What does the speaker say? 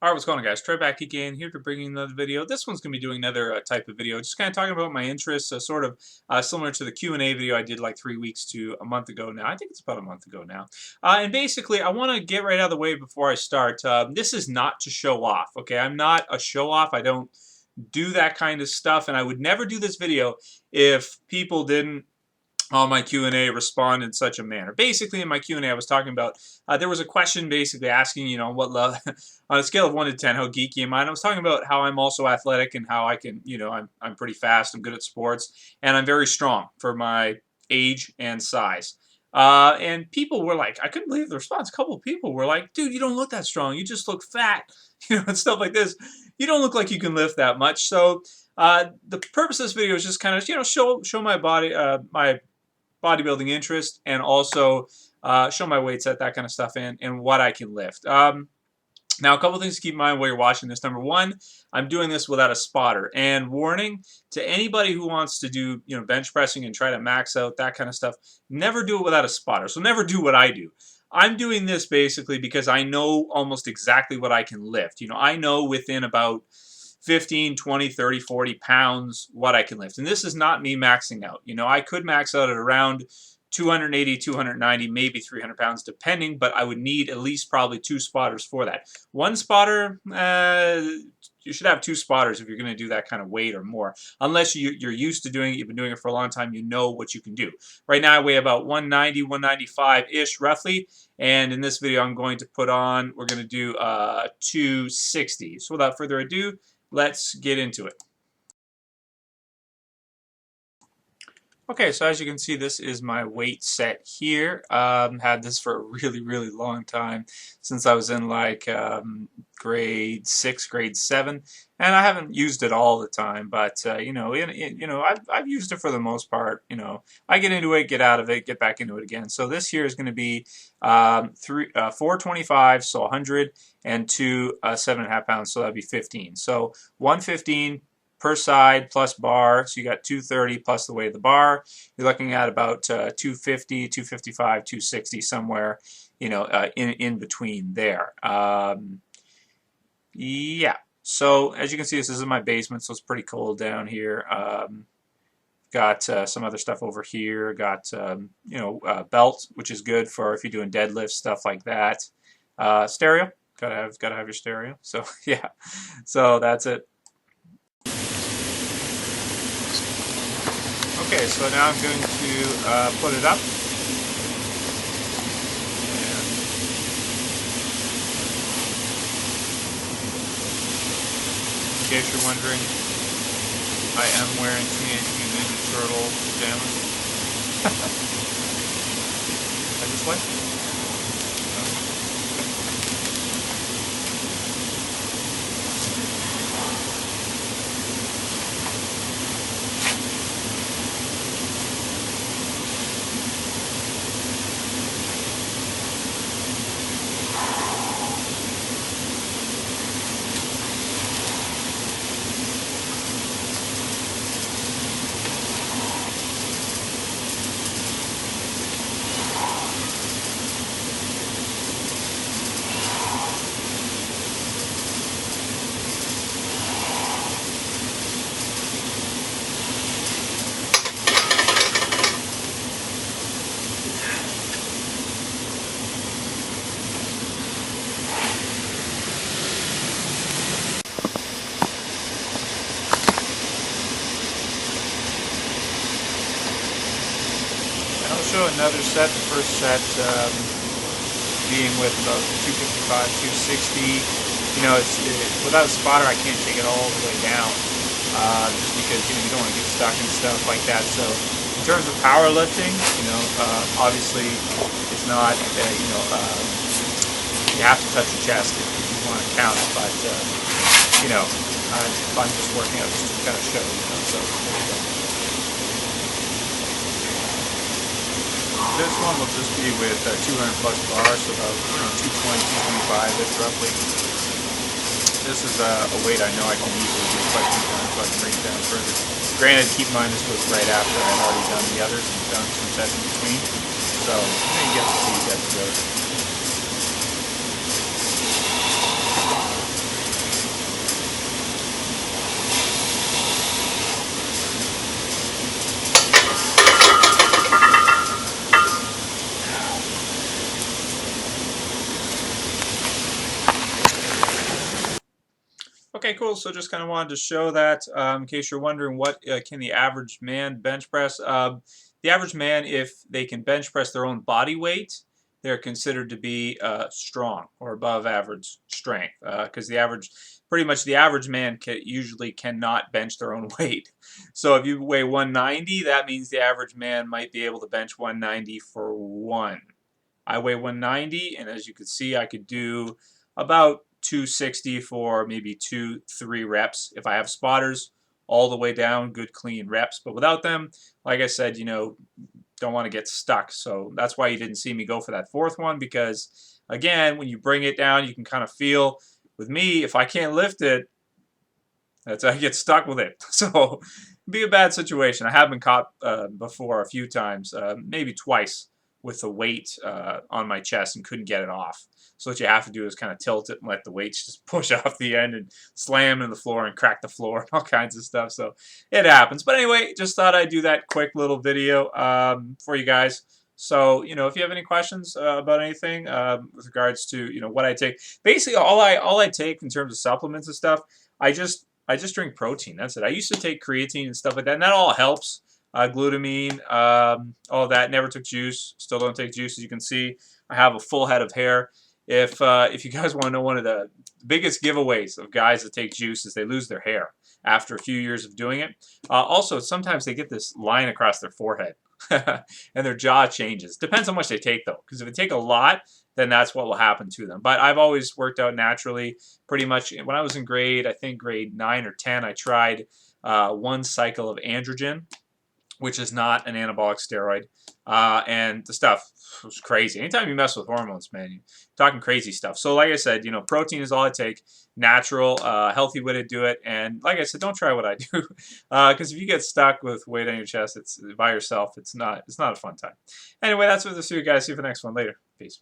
Alright, what's going on, guys? Trev back again, here to bring you another video. This one's going to be doing another type of video, just kind of talking about my interests, sort of similar to the Q&A video I did like 3 weeks to a month ago now. I think it's about a month ago now. And basically, I want to get right out of the way before I start. This is not to show off, okay? I'm not a show-off. I don't do that kind of stuff, and I would never do this video if people didn't on my Q&A respond in such a manner. Basically, in my Q&A, I was talking about, there was a question basically asking, you know, what love, on a scale of 1 to 10, how geeky am I? And I was talking about how I'm also athletic and how I can, you know, I'm pretty fast, I'm good at sports, and I'm very strong for my age and size. And people were like, I couldn't believe the response. A couple of people were like, dude, you don't look that strong. You just look fat, you know, and stuff like this. You don't look like you can lift that much. So the purpose of this video is just kind of, you know, show my body, my bodybuilding interest, and also show my weight set, that kind of stuff, and what I can lift. Now, a couple things to keep in mind while you're watching this. Number one, I'm doing this without a spotter. And warning to anybody who wants to do, you know, bench pressing and try to max out, that kind of stuff, never do it without a spotter. So never do what I do. I'm doing this basically because I know almost exactly what I can lift. You know, I know within about 15, 20, 30, 40 pounds what I can lift. And this is not me maxing out. You know, I could max out at around 280, 290, maybe 300 pounds, depending, but I would need at least probably 2 spotters for that. One spotter, you should have 2 spotters if you're going to do that kind of weight or more. Unless you're used to doing it, you've been doing it for a long time, you know what you can do. Right now I weigh about 190, 195-ish roughly, and in this video I'm going to put on, we're going to do 260. So without further ado, let's get into it. Okay, so as you can see, this is my weight set here. Had this for a really long time, since I was in like grade 6, grade 7, and I haven't used it all the time. But you know, I've used it for the most part. You know, I get into it, get out of it, get back into it again. So this here is going to be 425, so 100, and 2 7.5 pounds, so that'd be 15. So 115 per side plus bar, so you got 230 plus the weight of the bar. You're looking at about 250, 255, 260, somewhere, you know, in between there. Yeah. So as you can see, this is in my basement, so it's pretty cold down here. Got some other stuff over here. Got you know, belt, which is good for if you're doing deadlifts, stuff like that. Stereo. Gotta have your stereo. So yeah. So that's it. Okay, so now I'm going to put it up. And in case you're wondering, I am wearing Teenage Mutant Ninja Turtle pajamas. I just like it. Show another set, the first set being with about 255, 260. You know, without a spotter I can't take it all the way down, just because, you know, you don't want to get stuck and stuff like that. So in terms of powerlifting, you know, obviously it's not, you know, you have to touch your chest if you want to count it, but you know, I'm just working out just to kind of show, you know, so there you go. This one will just be with 200 plus bars, so about 220, 225-ish roughly. This is a weight I know I can easily do quite a few times, so I can bring it down further. Granted, keep in mind this was right after I had already done the others and done some sets in between, so you get to see, you get to go. Okay, cool. So just kind of wanted to show that in case you're wondering what can the average man bench press. The average man, if they can bench press their own body weight, they're considered to be strong or above average strength. Because pretty much the average man usually cannot bench their own weight. So if you weigh 190, that means the average man might be able to bench 190 for one. I weigh 190, and as you can see, I could do about 260 for maybe 2-3 reps if I have spotters all the way down, good clean reps. But without them, like I said, don't want to get stuck. So that's why you didn't see me go for that fourth one, because again, when you bring it down, you can kind of feel with me, if I can't lift it, I get stuck with it. So it'd be a bad situation. I have been caught before a few times, maybe twice, with the weight on my chest and couldn't get it off. So what you have to do is kind of tilt it and let the weights just push off the end and slam into the floor and crack the floor and all kinds of stuff. So it happens. But anyway, just thought I'd do that quick little video for you guys. So, if you have any questions about anything with regards to, what I take, basically all I take in terms of supplements and stuff, I just drink protein. That's it. I used to take creatine and stuff like that, and that all helps. Glutamine, all that. Never took juice. Still don't take juice. As you can see, I have a full head of hair. If you guys want to know one of the biggest giveaways of guys that take juice is they lose their hair after a few years of doing it. Also, sometimes they get this line across their forehead and their jaw changes. Depends how much they take, though, because if they take a lot, then that's what will happen to them. But I've always worked out naturally. Pretty much when I was in I think grade 9 or 10, I tried one cycle of androgen, which is not an anabolic steroid. And the stuff was crazy. Anytime you mess with hormones, man, you're talking crazy stuff. So like I said, protein is all I take. Natural, healthy way to do it. And like I said, don't try what I do. Because if you get stuck with weight on your chest, it's by yourself, it's not a fun time. Anyway, that's what this for you guys. See you for the next one later. Peace.